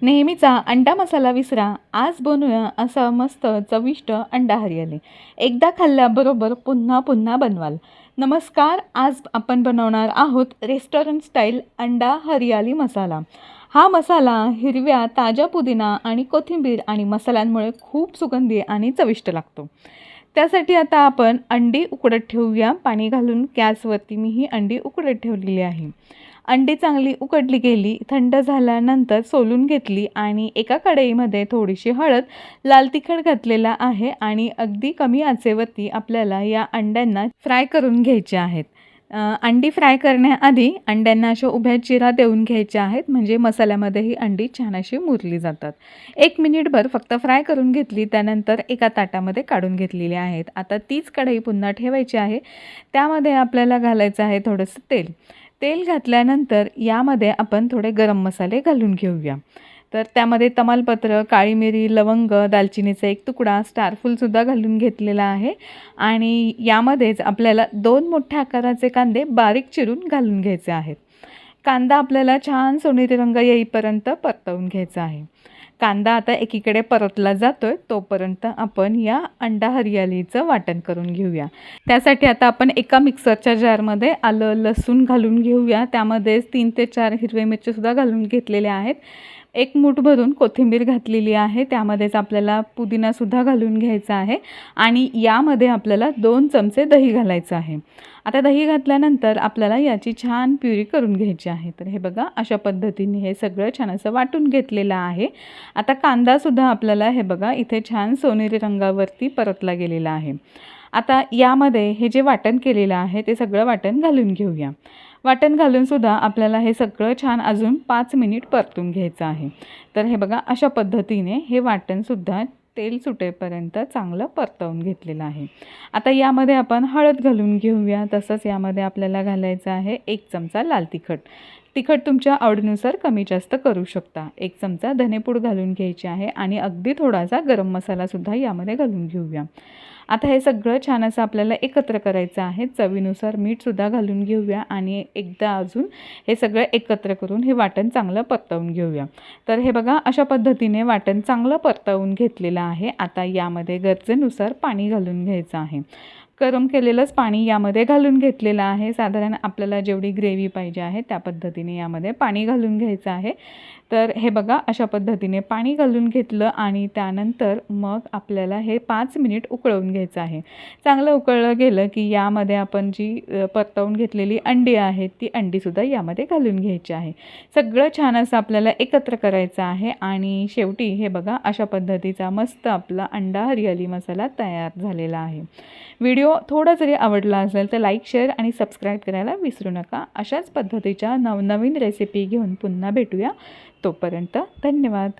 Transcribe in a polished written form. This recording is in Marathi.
नेहमीचा अंडा मसाला विसरा, आज बनवूया असा मस्त चविष्ट अंडा हरियाली. एकदा खाल्ल्याबरोबर पुन्हा पुन्हा बनवाल. नमस्कार, आज आपण बनवणार आहोत रेस्टॉरंट स्टाईल अंडा हरियाली मसाला. हा मसाला हिरव्या ताज्या पुदिना आणि कोथिंबीर आणि मसाल्यांमुळे खूप सुगंधी आणि चविष्ट लागतो. त्यासाठी आता आपण अंडी उकडत ठेवूया. पाणी घालून गॅसवरती मी ही अंडी उकडत ठेवलेली आहे. अंडी चांगली उकडली गेली, थंड झाल्यानंतर सोलून घेतली आणि एका कढईमध्ये थोडीशी हळद, लाल तिखट घातलेला आहे आणि अगदी कमी आचेवरती आपल्याला या अंड्यांना फ्राय करून घ्यायचे आहेत. अंडी फ्राय करण्याआधी अंड्यांना अशा उभ्या चिरा देऊन घ्यायच्या आहेत, म्हणजे मसाल्यामध्ये ही अंडी छान अशी मुरली जातात. 1 मिनिटभर फक्त फ्राय करून घेतली, त्यानंतर एका ताटामध्ये काढून घेतलेली आहेत. आता तीच कढई पुन्हा ठेवायची आहे. त्यामध्ये आपल्याला घालायचं आहे थोडंसं तेल. तेल घातल्यानंतर यामध्ये आपण थोडे गरम मसाले घालून घेऊया. तर त्यामध्ये तमालपत्र, काळी मिरी, लवंग, दालचिनीचा एक तुकडा, स्टारफूलसुद्धा घालून घेतलेला आहे आणि यामध्येच आपल्याला 2 मोठ्या आकाराचे कांदे बारीक चिरून घालून घ्यायचे आहेत. कांदा आपल्याला छान सोनेरी रंग येईपर्यंत परतवून घ्यायचा आहे. कांदा आता एकीकडे परतला जातोय, तोपर्यंत आपण या अंडा हरियालीचं वाटण करून घेऊया. त्यासाठी आता आपण एका मिक्सरच्या जारमध्ये आलं, लसूण घालून घेऊया. त्यामध्ये 3 ते 4 हिरवे मिरचीसुद्धा घालून घेतलेले आहेत. 1 मूठ भरून कोथिंबीर घातलेली आहे. त्यामध्येच आपल्याला पुदिनासुद्धा घालून घ्यायचा आहे आणि यामध्ये आपल्याला 2 चमचे दही घालायचं आहे. आता दही घातल्यानंतर आपल्याला याची छान प्युरी करून घ्यायची आहे. तर हे बघा, अशा पद्धतीने हे सगळं छान असं वाटून घेतलेलं आहे. आता कांदासुद्धा आपल्याला हे बघा इथे छान सोनेरी रंगावरती परतला गेलेला आहे. आता यामध्ये हे जे वाटण केलेलं आहे ते सगळं वाटण घालून घेऊया. वाटण घालूनसुद्धा आपल्याला हे सगळं छान अजून 5 मिनिट परतून घ्यायचं आहे. तर हे बघा, अशा पद्धतीने हे वाटणसुद्धा तेल सुटेपर्यंत चांगलं परतवून घेतलेलं आहे. आता यामध्ये आपण हळद घालून घेऊया. तसंच यामध्ये आपल्याला घालायचं आहे 1 चमचा लाल तिखट. तिखट तुमच्या आवडीनुसार कमी जास्त करू शकता. 1 चमचा धनेपूड घालून घ्यायची आहे आणि अगदी थोडासा गरम मसालासुद्धा यामध्ये घालून घेऊया. आता हे सगळं छान असं आपल्याला एकत्र करायचं आहे. चवीनुसार मीठसुद्धा घालून घेऊया आणि एकदा अजून हे सगळं एकत्र करून हे वाटण चांगलं परतवून घेऊया. तर हे बघा, अशा पद्धतीने वाटण चांगलं परतवून घेतलेलं आहे. आता यामध्ये गरजेनुसार पाणी घालून घ्यायचं आहे. गरम केलेलंच पाणी यामध्ये घालून घेतलेलं आहे. साधारण आपल्याला जेवढी ग्रेव्ही पाहिजे आहे त्या पद्धतीने यामध्ये पाणी घालून घ्यायचं आहे. तर हे बघा, अशा पद्धतीने पाणी घालून घेतलं आणि त्यानंतर मग आपल्याला हे 5 मिनिट उकळवून घ्यायचं आहे. चांगलं उकळलं गेलं की यामध्ये आपण जी परतवून घेतलेली अंडी आहेत ती अंडीसुद्धा यामध्ये घालून घ्यायची आहे. सगळं छान असं आपल्याला एकत्र करायचं आहे आणि शेवटी हे बघा, अशा पद्धतीचा मस्त आपला अंडा हरियाली मसाला तयार झालेला आहे. व्हिडिओ थोडा जरी आवडला असेल तर लाईक, शेअर आणि सबस्क्राईब करायला विसरू नका. अशाच पद्धतीच्या नवनवीन रेसिपी घेऊन पुन्हा भेटूया. तोपर्यंत धन्यवाद.